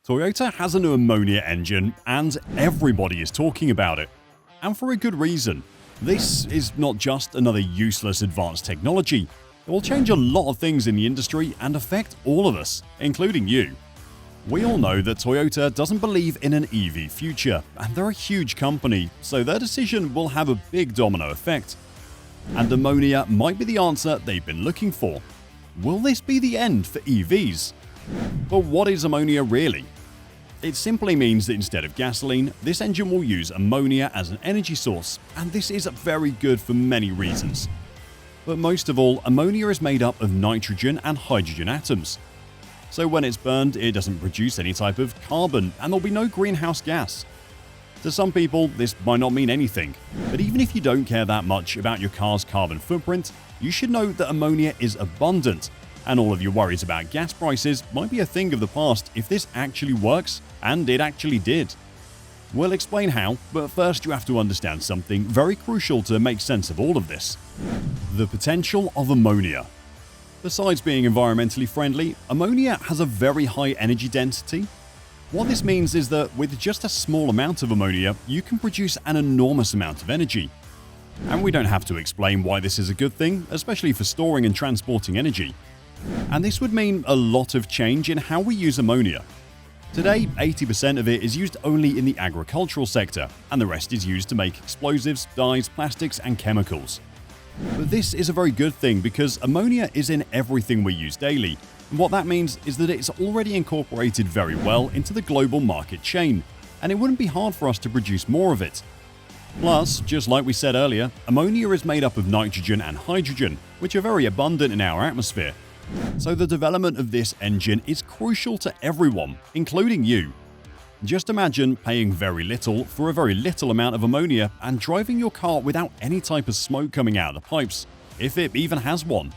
Toyota has a new ammonia engine and everybody is talking about it. And for a good reason. This is not just another useless advanced technology. It will change a lot of things in the industry and affect all of us, including you. We all know that Toyota doesn't believe in an EV future, and they're a huge company, so their decision will have a big domino effect. And ammonia might be the answer they've been looking for. Will this be the end for EVs? But what is ammonia really? It simply means that instead of gasoline, this engine will use ammonia as an energy source, and this is very good for many reasons. But most of all, ammonia is made up of nitrogen and hydrogen atoms. So when it's burned, it doesn't produce any type of carbon, and there'll be no greenhouse gas. To some people, this might not mean anything, but even if you don't care that much about your car's carbon footprint, you should know that ammonia is abundant, and all of your worries about gas prices might be a thing of the past if this actually works, and it actually did. We'll explain how, but first you have to understand something very crucial to make sense of all of this. The potential of ammonia. Besides being environmentally friendly, ammonia has a very high energy density. What this means is that with just a small amount of ammonia, you can produce an enormous amount of energy. And we don't have to explain why this is a good thing, especially for storing and transporting energy. And this would mean a lot of change in how we use ammonia. Today, 80% of it is used only in the agricultural sector, and the rest is used to make explosives, dyes, plastics, and chemicals. But this is a very good thing because ammonia is in everything we use daily, and what that means is that it's already incorporated very well into the global market chain, and it wouldn't be hard for us to produce more of it. Plus, just like we said earlier, ammonia is made up of nitrogen and hydrogen, which are very abundant in our atmosphere. So the development of this engine is crucial to everyone, including you. Just imagine paying very little for a very little amount of ammonia and driving your car without any type of smoke coming out of the pipes, if it even has one.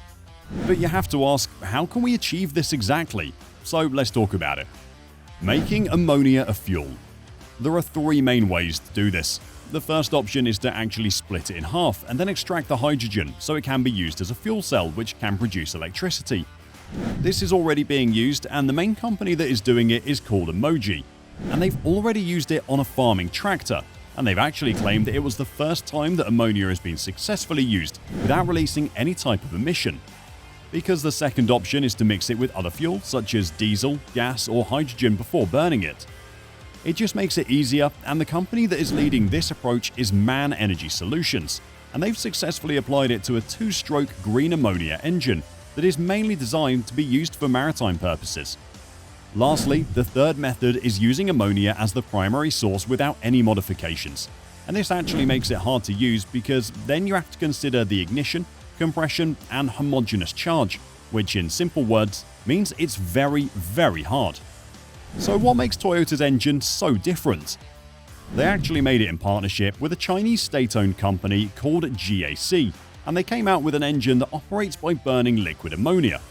But you have to ask, how can we achieve this exactly? So let's talk about it. Making ammonia a fuel. There are three main ways to do this. The first option is to actually split it in half and then extract the hydrogen so it can be used as a fuel cell which can produce electricity. This is already being used, and the main company that is doing it is called Ammonia, and they've already used it on a farming tractor, and they've actually claimed that it was the first time that ammonia has been successfully used without releasing any type of emission. Because the second option is to mix it with other fuels such as diesel, gas or hydrogen before burning it. It just makes it easier, and the company that is leading this approach is MAN Energy Solutions, and they've successfully applied it to a two-stroke green ammonia engine that is mainly designed to be used for maritime purposes. Lastly, the third method is using ammonia as the primary source without any modifications, and this actually makes it hard to use because then you have to consider the ignition, compression and homogeneous charge, which in simple words means it's very, very hard. So what makes Toyota's engine so different? They actually made it in partnership with a Chinese state-owned company called GAC, and they came out with an engine that operates by burning liquid ammonia.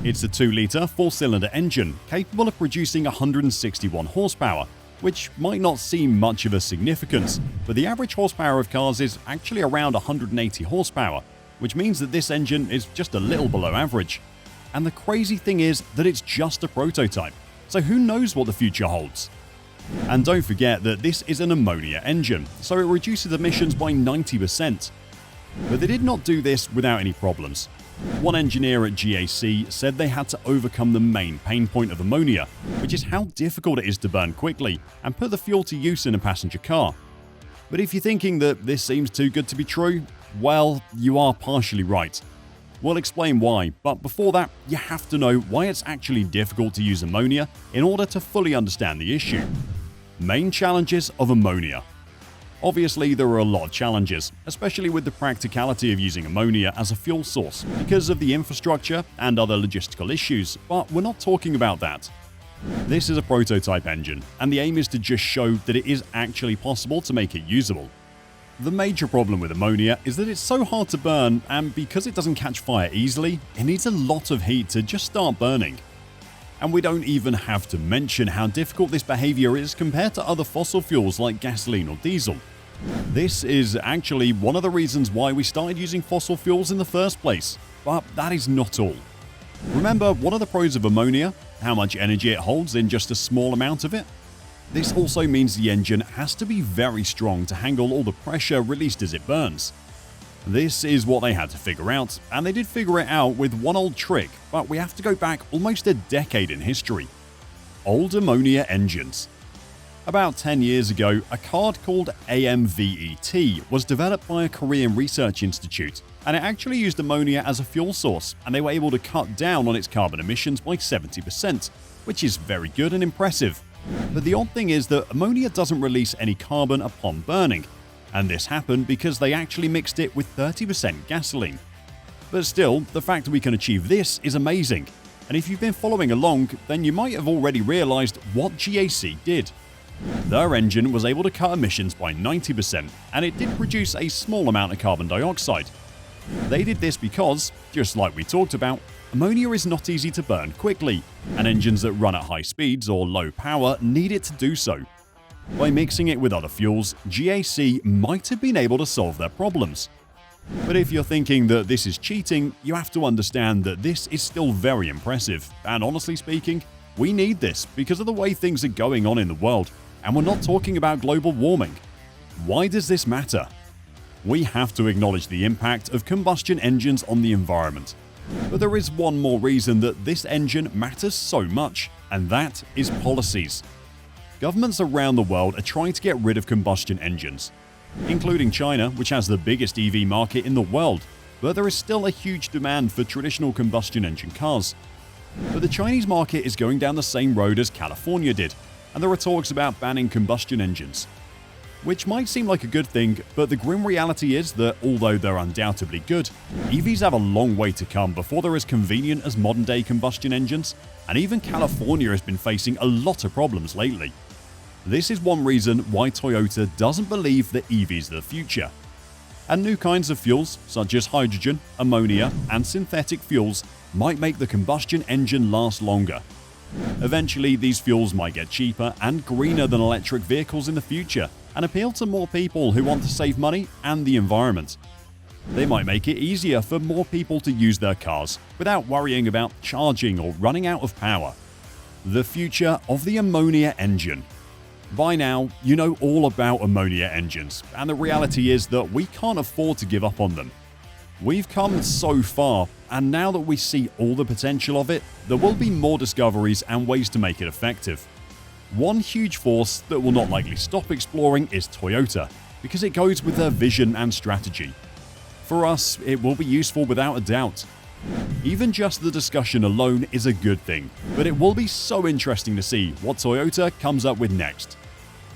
It's a 2-litre 4-cylinder engine capable of producing 161 horsepower, which might not seem much of a significance, but the average horsepower of cars is actually around 180 horsepower, which means that this engine is just a little below average. And the crazy thing is that it's just a prototype. So who knows what the future holds? And don't forget that this is an ammonia engine, so it reduces emissions by 90%. But they did not do this without any problems. One engineer at GAC said they had to overcome the main pain point of ammonia, which is how difficult it is to burn quickly and put the fuel to use in a passenger car. But if you're thinking that this seems too good to be true, well, you are partially right. We'll explain why, but before that, you have to know why it's actually difficult to use ammonia in order to fully understand the issue. Main challenges of ammonia. Obviously, there are a lot of challenges, especially with the practicality of using ammonia as a fuel source because of the infrastructure and other logistical issues, but we're not talking about that. This is a prototype engine, and the aim is to just show that it is actually possible to make it usable. The major problem with ammonia is that it's so hard to burn, and because it doesn't catch fire easily, it needs a lot of heat to just start burning. And we don't even have to mention how difficult this behavior is compared to other fossil fuels like gasoline or diesel. This is actually one of the reasons why we started using fossil fuels in the first place, but that is not all. Remember, one of the pros of ammonia? how much energy it holds in just a small amount of it. This also means the engine has to be very strong to handle all the pressure released as it burns. This is what they had to figure out, and they did figure it out with one old trick, but we have to go back almost a decade in history. Old ammonia engines. About 10 years ago, a card called AMVET was developed by a Korean research institute, and it actually used ammonia as a fuel source, and they were able to cut down on its carbon emissions by 70%, which is very good and impressive. But the odd thing is that ammonia doesn't release any carbon upon burning, and this happened because they actually mixed it with 30% gasoline. But still, the fact that we can achieve this is amazing, and if you've been following along, then you might have already realized what GAC did. Their engine was able to cut emissions by 90%, and it did produce a small amount of carbon dioxide. They did this because, just like we talked about, ammonia is not easy to burn quickly, and engines that run at high speeds or low power need it to do so. By mixing it with other fuels, GAC might have been able to solve their problems. But if you're thinking that this is cheating, you have to understand that this is still very impressive, and honestly speaking, we need this because of the way things are going on in the world, and we're not talking about global warming. Why does this matter? We have to acknowledge the impact of combustion engines on the environment. But there is one more reason that this engine matters so much, and that is policies. Governments around the world are trying to get rid of combustion engines, including China, which has the biggest EV market in the world, but there is still a huge demand for traditional combustion engine cars. But the Chinese market is going down the same road as California did, and there are talks about banning combustion engines. Which might seem like a good thing, but the grim reality is that although they're undoubtedly good, EVs have a long way to come before they're as convenient as modern-day combustion engines, and even California has been facing a lot of problems lately. This is one reason why Toyota doesn't believe that EVs are the future. And new kinds of fuels, such as hydrogen, ammonia, and synthetic fuels, might make the combustion engine last longer. Eventually, these fuels might get cheaper and greener than electric vehicles in the future, and appeal to more people who want to save money and the environment. They might make it easier for more people to use their cars without worrying about charging or running out of power. The future of the ammonia engine. By now, you know all about ammonia engines, and the reality is that we can't afford to give up on them. We've come so far, and now that we see all the potential of it, there will be more discoveries and ways to make it effective. One huge force that will not likely stop exploring is Toyota, because it goes with their vision and strategy. For us, it will be useful without a doubt. Even just the discussion alone is a good thing, but it will be so interesting to see what Toyota comes up with next.